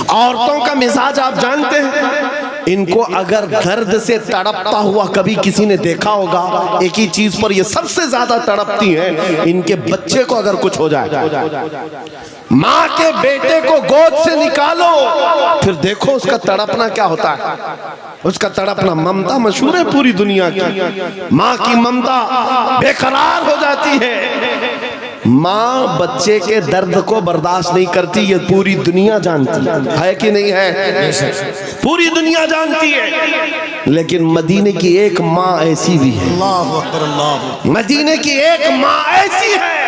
عورتوں کا مزاج آپ جانتے ہیں، ان کو اگر درد سے تڑپتا ہوا کبھی کسی نے دیکھا ہوگا، ایک ہی چیز پر یہ سب سے زیادہ تڑپتی ہیں، ان کے بچے کو اگر کچھ ہو جائے۔ ماں کے بیٹے کو گود سے نکالو، پھر دیکھو اس کا تڑپنا کیا ہوتا ہے۔ اس کا تڑپنا، ممتا مشہور ہے پوری دنیا کی، ماں کی ممتا بے قرار ہو جاتی ہے۔ ماں بچے کے درد کو برداشت نہیں کرتی، یہ پوری دنیا جانتی ہے کہ نہیں ہے؟ پوری دنیا جانتی ہے۔ لیکن مدینے کی ایک ماں ایسی بھی ہے، اللہ اکبر، اللہ مدینے کی ایک ماں ایسی ہے۔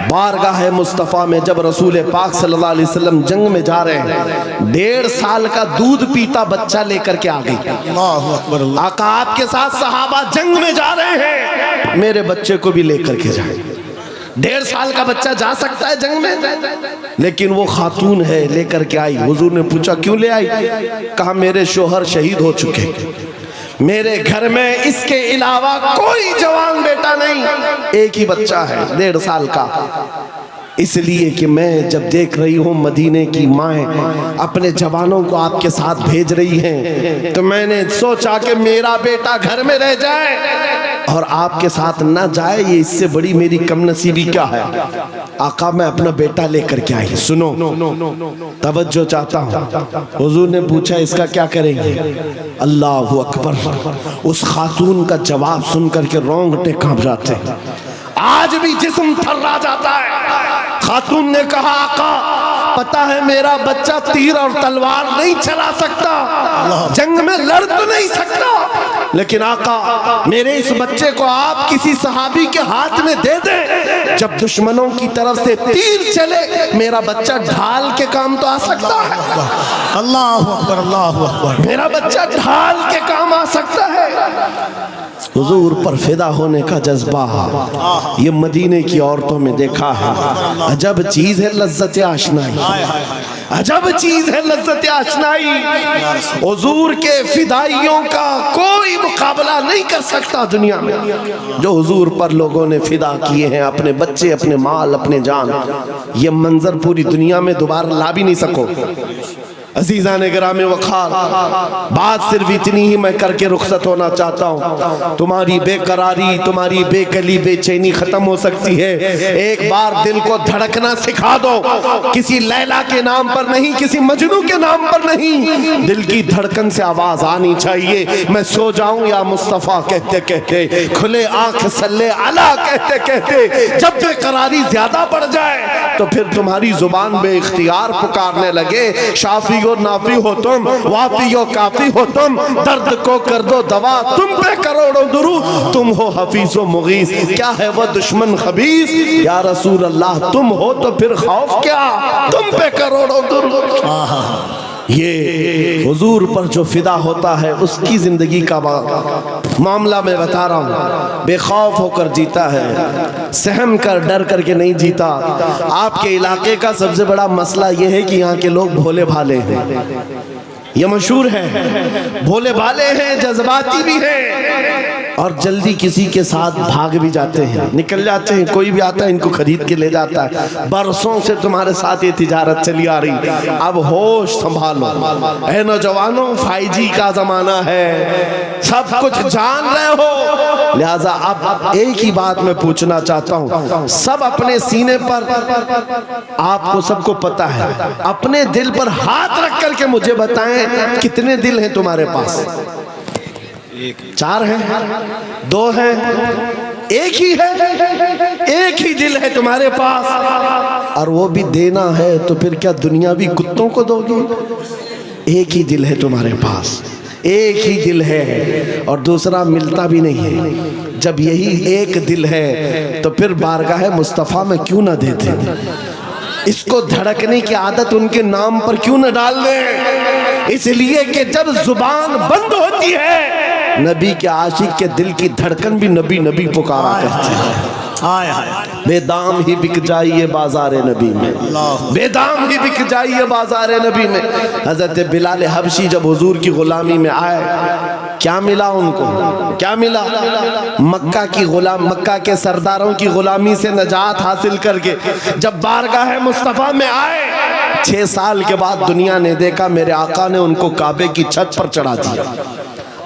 بارگاہ مصطفیٰ میں جب رسول پاک صلی اللہ علیہ وسلم جنگ میں جا رہے ہیں، 1.5 سال کا دودھ پیتا بچہ لے کر کے آ گئی۔ اللہ اکبر، اللہ آقا آپ کے ساتھ صحابہ جنگ میں جا رہے ہیں، میرے بچے کو بھی لے کر کے جائیں۔ 1.5 سال کا بچہ جا سکتا ہے جنگ میں، لیکن وہ خاتون ہے، لے کر کے آئی۔ حضور نے پوچھا کیوں لے آئی؟ کہا میرے شوہر شہید ہو چکے، میرے گھر میں اس کے علاوہ کوئی جوان بیٹا نہیں، ایک ہی بچہ ہے 1.5 سال کا۔ اس لیے کہ میں جب دیکھ رہی ہوں مدینے کی مائیں اپنے جوانوں کو آپ کے ساتھ بھیج رہی ہیں، تو میں نے سوچا کہ میرا بیٹا گھر میں رہ جائے اور آپ کے ساتھ نہ جائے، یہ اس سے بڑی میری کم نصیبی کیا ہے۔ آقا میں اپنا بیٹا لے کر کے آئی۔ سنو، توجہ چاہتا ہوں۔ حضور نے پوچھا اس کا کیا کریں گے؟ اللہ اکبر، اس خاتون کا جواب سن کر کے رونگٹے کانپ جاتے ہیں، آج بھی جسم تھرا جاتا ہے۔ خاتون نے کہا آقا پتہ ہے میرا بچہ تیر اور تلوار نہیں چلا سکتا، جنگ میں لڑ تو نہیں سکتا، لیکن آقا میرے اس بچے کو آپ کسی صحابی کے ہاتھ میں دے دیں، جب دشمنوں کی طرف سے تیر چلے میرا بچہ ڈھال کے کام تو آ سکتا ہے۔ اللہ اکبر، اللہ اکبر، میرا بچہ ڈھال کے کام آ سکتا ہے۔ حضور پر فدا ہونے کا جذبہ یہ مدینے کی عورتوں میں دیکھا ہے۔ عجب چیز ہے لذت آشنائی، عجب چیز ہے لذت آشنائی۔ حضور کے فدائیوں کا کوئی مقابلہ نہیں کر سکتا دنیا میں، جو حضور پر لوگوں نے فدا کیے ہیں، اپنے بچے، اپنے مال، اپنے جان۔ یہ منظر پوری دنیا میں دوبارہ لا بھی نہیں سکو۔ عزیزان گرام وقار، بات صرف اتنی ہی میں کر کے رخصت ہونا چاہتا ہوں۔ تمہاری بے قراری، تمہاری بے کلی، بے چینی ختم ہو سکتی ہے۔ ایک بار دل کو دھڑکنا سکھا دو، کسی لیلا کے نام پر نہیں، کسی مجنو کے نام پر نہیں، دل کی دھڑکن سے آواز آنی چاہیے، میں سو جاؤں یا مصطفیٰ کہتے کہتے، کھلے آنکھ صلی علی کہتے کہتے۔ جب بے قراری زیادہ بڑھ جائے تو پھر تمہاری زبان بے اختیار پکارنے لگے، شافی و نافی ہو تم، وافی و کافی ہو تم، درد کو کر دو دوا تم پہ کروڑوں درود، تم ہو حفیظ و مغیث، کیا ہے وہ دشمن خبیث، یا رسول اللہ تم ہو تو پھر خوف کیا، تم پہ کروڑوں درود۔ یہ حضور پر جو فدا ہوتا ہے اس کی زندگی کا معاملہ میں بتا رہا ہوں، بے خوف ہو کر جیتا ہے، سہم کر ڈر کر کے نہیں جیتا۔ آپ کے علاقے کا سب سے بڑا مسئلہ یہ ہے کہ یہاں کے لوگ بھولے بھالے ہیں، یہ مشہور ہے، بھولے بھالے ہیں، جذباتی بھی ہیں، اور جلدی کسی کے ساتھ بھاگ بھی جاتے ہیں، نکل جاتے ہیں، کوئی بھی آتا ہے ان کو خرید کے لے جاتا ہے۔ برسوں سے تمہارے ساتھ یہ تجارت چلی آ رہی، اب ہوش سنبھالو اے نوجوانوں، 5G کا زمانہ ہے، سب کچھ جان رہے ہو، لہٰذا اب ایک ہی بات میں پوچھنا چاہتا ہوں، سب اپنے سینے پر، آپ کو سب کو پتہ ہے، اپنے دل پر ہاتھ رکھ کر کے مجھے بتائیں کتنے دل ہیں تمہارے پاس؟ 4 ہیں، 2 ہیں، ایک ہی ہے، ایک ہی دل ہے تمہارے پاس، اور وہ بھی دینا ہے تو پھر کیا دنیاوی کتوں کو دو گے؟ ایک ہی دل ہے تمہارے پاس، ایک ہی دل ہے، اور دوسرا ملتا بھی نہیں ہے۔ جب یہی ایک دل ہے تو پھر بارگاہ مصطفیٰ میں کیوں نہ دیتے؟ اس کو دھڑکنے کی عادت ان کے نام پر کیوں نہ ڈال دیں؟ اس لیے کہ جب زبان بند ہوتی ہے نبی کے عاشق کے دل کی دھڑکن بھی نبی نبی پکارا کرتی ہے۔ بے دام ہی بک جائیے بازار نبی میں، بے دام ہی بک جائیے بازار نبی میں۔ حضرت بلال حبشی جب حضور کی غلامی میں آئے، کیا ملا ان کو؟ کیا ملا؟ مکہ کے سرداروں کی غلامی سے نجات حاصل کر کے جب بارگاہ مصطفیٰ میں آئے 6 سال کے بعد دنیا نے دیکھا میرے آقا نے ان کو کعبے کی چھت پر چڑھا دیا،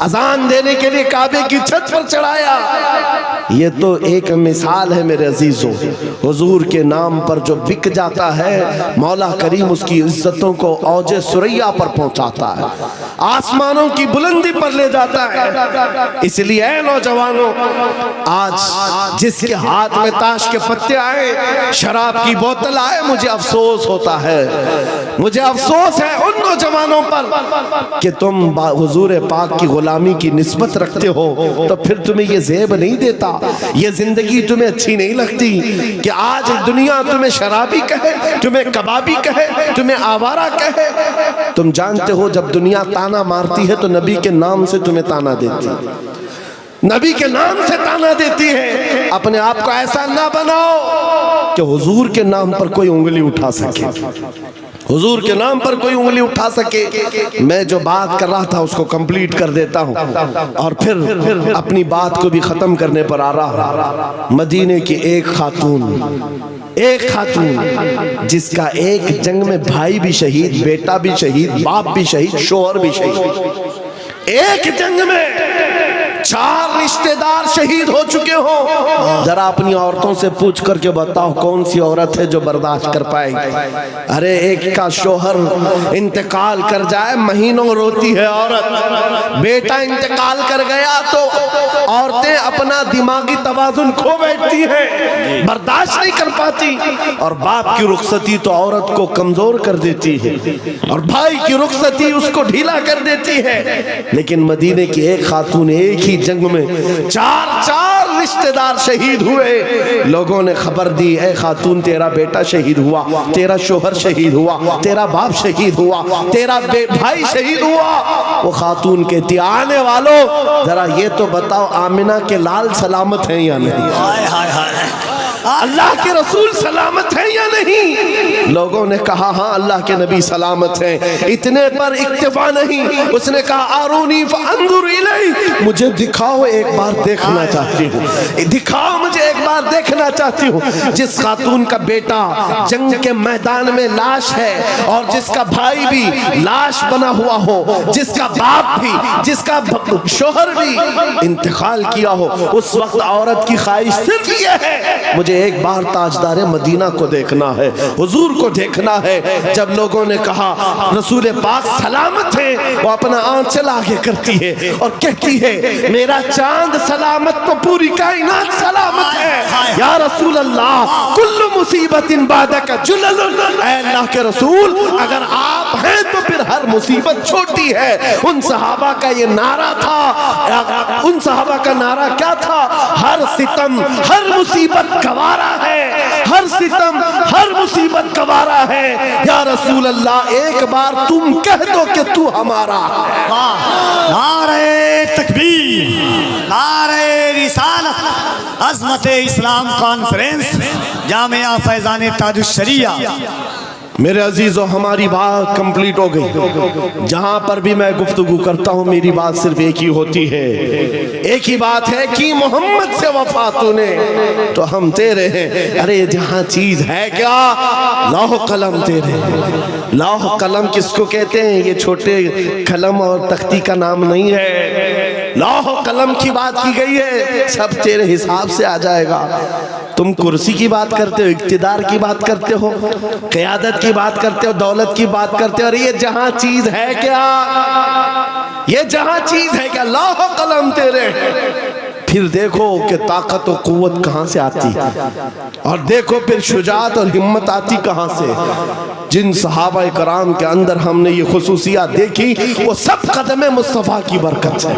اذان دینے کے لیے کعبے کی چھت پر چڑھایا۔ یہ تو ایک مثال ہے میرے عزیزوں، حضور کے نام پر جو بک جاتا ہے مولا کریم اس کی عزتوں کو اوج ثریا پر پہنچاتا ہے، آسمانوں کی بلندی پر لے جاتا ہے۔ اس لیے اے نوجوانوں، آج جس کے ہاتھ میں تاش کے پتے آئے، شراب کی بوتل آئے، مجھے افسوس ہوتا ہے، مجھے افسوس ہے ان نوجوانوں پر کہ تم حضور پاک کی غلامی کی نسبت رکھتے ہو، تو پھر تمہیں یہ زیب نہیں دیتا، یہ زندگی تمہیں اچھی نہیں لگتی کہ آج دنیا تمہیں شرابی کہے، تمہیں کبابی کہے، تمہیں آوارہ کہے۔ تم جانتے ہو جب دنیا تانا مارتی ہے تو نبی کے نام سے تمہیں تانا دیتی ہے، نبی کے نام سے تانا دیتی ہے۔ اپنے آپ کو ایسا نہ بناؤ کہ حضور کے نام پر کوئی انگلی اٹھا سکے، حضور کے نام پر کوئی انگلی اٹھا سکے۔ میں جو بات کر رہا تھا اس کو کمپلیٹ کر دیتا ہوں اور پھر اپنی بات کو بھی ختم کرنے پر آ رہا ہوں۔ مدینے کی ایک خاتون جس کا ایک جنگ میں بھائی بھی شہید، بیٹا بھی شہید، باپ بھی شہید، شوہر بھی شہید، ایک جنگ میں 4 رشتہ دار شہید ہو چکے ہوں۔ ذرا اپنی عورتوں سے پوچھ کر کے بتاؤ کون سی عورت ہے جو برداشت کر پائے گی؟ ارے ایک کا شوہر انتقال کر جائے مہینوں روتی ہے عورت، بیٹا انتقال کر گیا تو عورتیں اپنا دماغی توازن کھو بیٹھتی ہیں، برداشت نہیں کر پاتی، اور باپ کی رخصتی تو عورت کو کمزور کر دیتی ہے، اور بھائی کی رخصتی اس کو ڈھیلا کر دیتی ہے۔ لیکن مدینے کی ایک خاتون ایک ہی جنگ میں 4 رشتہ دار شہید ہوئے۔ لوگوں نے خبر دی، اے خاتون تیرا بیٹا شہید ہوا، تیرا شوہر شہید ہوا، تیرا باپ شہید ہوا، تیرا بھائی شہید ہوا۔ وہ خاتون کہتی آنے والوں ذرا یہ تو بتاؤ آمنہ کے لال سلامت ہیں یا نہیں؟ اللہ کے رسول سلامت ہیں یا نہیں؟ لوگوں نے کہا ہاں اللہ کے نبی سلامت ہیں۔ اتنے پر اکتفا نہیں، اس نے کہا آرونی فانظر الی، مجھے دکھاؤ ایک بار دیکھنا چاہتی ہوں، دکھاؤ مجھے ایک بار دیکھنا چاہتی ہوں۔ جس خاتون کا بیٹا جنگ کے میدان میں لاش ہے اور جس کا بھائی بھی لاش بنا ہوا ہو، جس کا باپ بھی، جس کا شوہر بھی انتقال کیا ہو، اس وقت عورت کی خواہش صرف یہ ہے مجھے ایک بار تاجدار مدینہ کو دیکھنا ہے، حضور کو دیکھنا ہے۔ جب لوگوں نے کہا رسول پاک سلامت ہے، وہ اپنا آنچل آگے کرتی ہے اور کہتی ہے میرا چاند سلامت تو پوری کائنات سلامت ہے۔ یا رسول اللہ کل مصیبت بعدک جلل، اے اللہ کے رسول اگر آپ ہیں تو پھر ہر مصیبت چھوٹی ہے۔ ان صحابہ کا یہ نعرہ تھا، ان صحابہ کا نعرہ کیا تھا؟ ہر ستم ہر مصیبت گوارا ہے، ہر ستم ہر مصیبت گوارا ہے۔ یا رسول اللہ ایک بار تم کہہ دو کہ تو ہمارا ہے۔ نعرہ تکبیر، نعرہ رسالت، عظمت اسلام کانفرنس، جامعہ فیضان تاج الشریعہ۔ میرے عزیزو ہماری بات کمپلیٹ ہو گئی۔ جہاں پر بھی میں گفتگو کرتا ہوں میری بات صرف ایک ہی ہوتی ہے، ایک ہی بات ہے کہ محمد سے وفا تو نے تو ہم تیرے ہیں۔ ارے جہاں چیز ہے کیا؟ لوح قلم تیرے۔ لوح قلم کس کو کہتے ہیں؟ یہ چھوٹے قلم اور تختی کا نام نہیں ہے، لوح قلم کی بات کی گئی ہے، سب تیرے حساب سے آ جائے گا۔ تم کرسی کی بات کرتے ہو، اقتدار کی بات کرتے ہو، قیادت کی بات کرتے ہو، دولت کی بات کرتے ہو، اور یہ جہاں چیز ہے کیا؟ یہ جہاں چیز ہے کیا؟ لوح قلم تیرے۔ پھر دیکھو کہ طاقت و قوت کہاں سے آتی، اور دیکھو پھر شجاعت اور ہمت آتی کہاں سے۔ جن صحابہ کرام کے اندر ہم نے یہ خصوصیات دیکھی وہ سب قدم مصطفیٰ کی برکت ہے،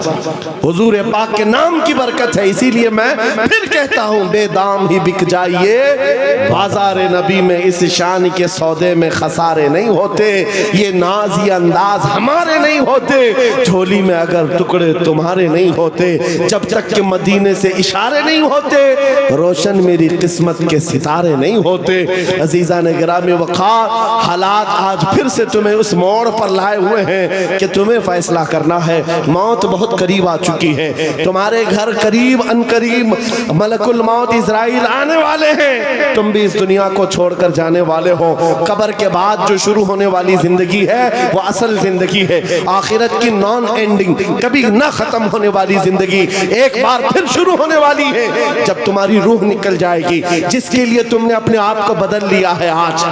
حضور پاک کے نام کی برکت ہے۔ اسی لیے میں پھر کہتا ہوں بے دام ہی بک جائیے، بازار نبی میں اس شان کے سودے میں خسارے نہیں ہوتے، یہ ناز یہ انداز ہمارے نہیں ہوتے، جھولی میں اگر ٹکڑے تمہارے نہیں ہوتے۔ جب تک کہ مدینے سے اشارے نہیں ہوتے، روشن میری قسمت کے ستارے نہیں ہوتے۔ عزیزان گرامی وقار، حالات آج پھر سے تمہیں اس موڑ پر لائے ہوئے ہیں کہ تمہیں فیصلہ کرنا ہے۔ موت بہت قریب آ چکی ہے، تمہارے گھر قریب ان قریب ملک الموت اسرائیل آنے والے ہیں، تم بھی اس دنیا کو چھوڑ کر جانے والے ہو۔ قبر کے بعد جو شروع ہونے والی زندگی ہے وہ اصل زندگی ہے، آخرت کی نان اینڈنگ، کبھی نہ ختم ہونے والی زندگی ایک بار پھر شروع ہونے والی ہے جب تمہاری روح نکل جائے گی، جس کے لیے تم نے اپنے آپ کو بدل لیا ہے۔ آج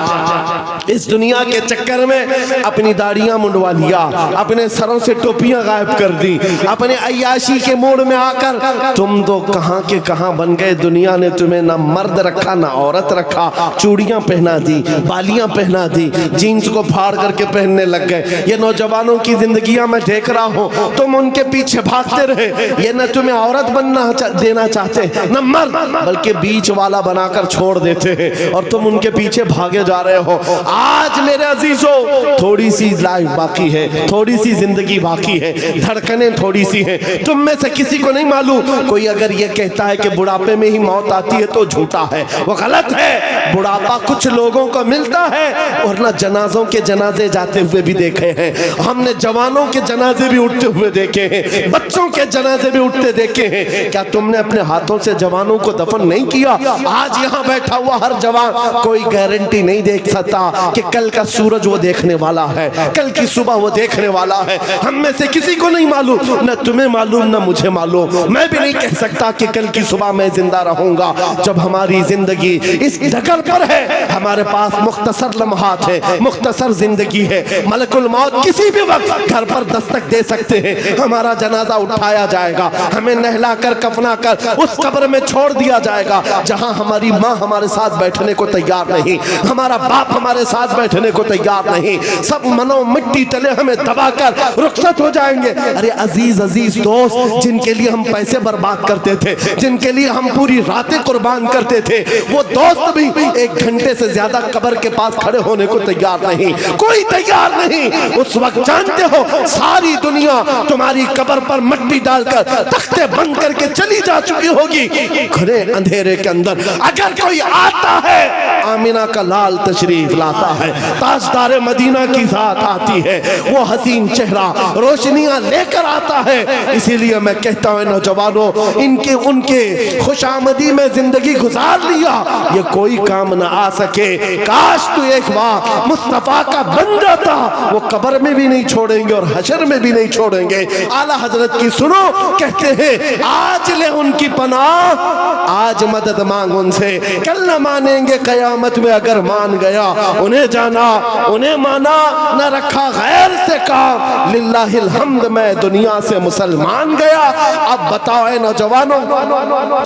اس دنیا کے چکر میں اپنی داڑیاں منڈوا لیا، اپنے سروں سے ٹوپیاں غائب کر دی، اپنے عیاشی کے موڑ میں آ کر تم تو کہاں کے کہاں بن گئے۔ دنیا نے تمہیں نہ مرد رکھا نہ عورت رکھا، چوڑیاں پہنا دی، بالیاں پہنا دی، جینز کو پھاڑ کر کے پہننے لگ گئے۔ یہ نوجوانوں کی زندگیاں میں دیکھ رہا ہوں، تم ان کے پیچھے بھاگتے رہے، یہ نہ تمہیں عورت بننا دینا چاہتے نہ مرد، بلکہ بیچ والا بنا کر چھوڑ دیتے ہیں اور تم ان کے پیچھے بھاگے جا رہے ہو۔ آج میرے عزیزو تھوڑی سی لائف باقی ہے، تھوڑی سی زندگی باقی ہے، دھڑکنیں تھوڑی سی ہیں۔ تم میں سے کسی کو نہیں معلوم، کوئی اگر یہ کہتا ہے کہ بڑھاپے میں ہی موت آتی ہے تو جھوٹا ہے، وہ غلط ہے۔ بڑھاپا کچھ لوگوں کو ملتا ہے، اور نہ جنازوں کے جنازے جاتے ہوئے بھی دیکھے ہیں ہم نے، جوانوں کے جنازے بھی اٹھتے ہوئے دیکھے ہیں، بچوں کے جنازے بھی اٹھتے دیکھے ہیں۔ کیا تم نے اپنے ہاتھوں سے جوانوں کو دفن نہیں کیا؟ آج یہاں بیٹھا ہوا ہر جوان کوئی گارنٹی نہیں دیکھ سکتا کہ کل کا سورج وہ دیکھنے والا ہے، کل کی صبح وہ دیکھنے والا ہے۔ ہم میں سے کسی کو نہیں معلوم، نہ تمہیں معلوم نہ مجھے معلوم۔ میں بھی نہیں کہہ سکتا کہ کل کی صبح میں زندہ رہوں گا۔ جب ہماری زندگی اس ڈگر پر ہے، ہمارے پاس مختصر لمحات ہے، مختصر زندگی ہے، ملک الموت کسی بھی وقت گھر پر دستک دے سکتے ہیں، ہمارا جنازہ اٹھایا جائے گا، ہمیں نہلا کر کفنا کر اس قبر میں چھوڑ دیا جائے گا جہاں ہماری ماں ہمارے ساتھ بیٹھنے کو تیار نہیں، ہمارا باپ ہمارے ساتھ بیٹھنے کو تیار نہیں، سب منو مٹی تلے ہمیں دبا کر رخصت ہو جائیں گے۔ ارے عزیز دوست، جن کے لیے ہم پیسے برباد کرتے تھے، جن کے لیے ہم پوری راتیں قربان کرتے تھے، وہ دوست بھی 1 گھنٹے سے زیادہ قبر کے پاس کھڑے ہونے کو تیار نہیں، کوئی تیار نہیں۔ اس وقت جانتے ہو ساری دنیا تمہاری قبر پر مٹی ڈال کر تختے بند کر کے چلی جا چکی ہوگی گھنے اندھیرے کے اندر۔ اگر کوئی آتا ہے، آمینہ کا لال تشریف لاتا ہے، تاجدار مدینہ کی ذات آتی ہے، وہ حسین چہرہ روشنیاں لے کر آتا ہے۔ اسی لیے میں کہتا ہوں نوجوانوں، ان کے خوش آمدی میں زندگی گزار لیا، یہ کوئی کام نہ آ سکے۔ کاش تو ایک بار مصطفیٰ کا بن جاتا، وہ قبر میں بھی نہیں چھوڑیں گے اور حشر میں بھی نہیں چھوڑیں گے۔ اعلیٰ حضرت کی سنو، کہتے ہیں آج لے ان کی پناہ، آج مدد مانگ ان سے، کل نہ مانیں گے قیامت میں اگر مان گیا۔ انہیں جانا انہیں مانا، نہ رکھا غیر سے کام، للہ الحمد میں دنیا سے مسلمان گیا۔ اب بتاؤ اے نوجوانوں،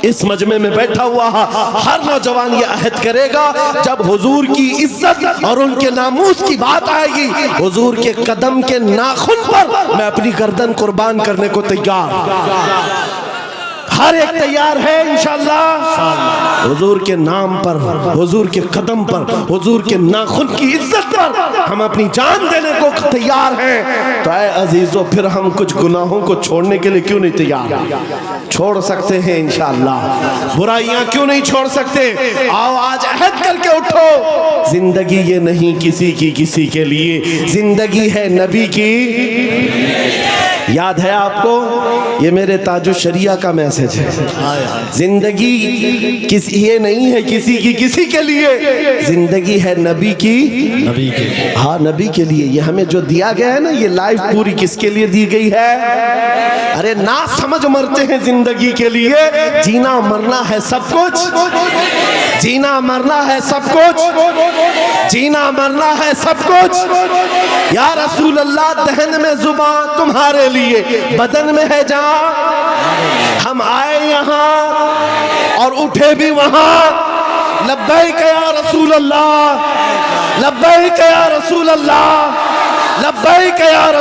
اس مجمع میں بیٹھا ہوا ہر نوجوان یہ عہد کرے گا، جب حضور کی عزت اور ان کے ناموس کی بات آئے گی، حضور کے قدم کے ناخن پر میں اپنی گردن قربان کرنے کو تیار۔ ہر ایک تیار ہے انشاءاللہ، حضور کے نام پر، حضور کے قدم پر، حضور کے ناخن کی عزت پر ہم اپنی جان دینے کو تیار ہیں۔ تو اے عزیزو، پھر ہم کچھ گناہوں کو چھوڑنے کے لیے کیوں نہیں تیار؟ چھوڑ سکتے ہیں انشاءاللہ، برائیاں کیوں نہیں چھوڑ سکتے؟ آؤ آج عہد کر کے اٹھو، زندگی یہ نہیں کسی کے لیے، زندگی ہے نبی کی۔ یاد ہے آپ کو، یہ میرے تاج الشریعہ کا میسج ہے، زندگی یہ نہیں ہے کسی کے لیے، زندگی ہے نبی کی، ہاں نبی کے لیے۔ یہ ہمیں جو دیا گیا ہے نا، یہ لائف پوری کس کے لیے دی گئی ہے؟ ارے نہ سمجھ مرتے ہیں زندگی کے لیے، جینا مرنا ہے سب کچھ، جینا مرنا ہے سب کچھ، جینا مرنا ہے سب کچھ۔ یا رسول اللہ، دہن میں زبان تمہارے لیے، بدن میں ہے جان، ہم آئے یہاں اور اٹھے بھی وہاں، لبیک یا رسول اللہ، لبیک یا رسول اللہ، لبیک یا رسول اللہ۔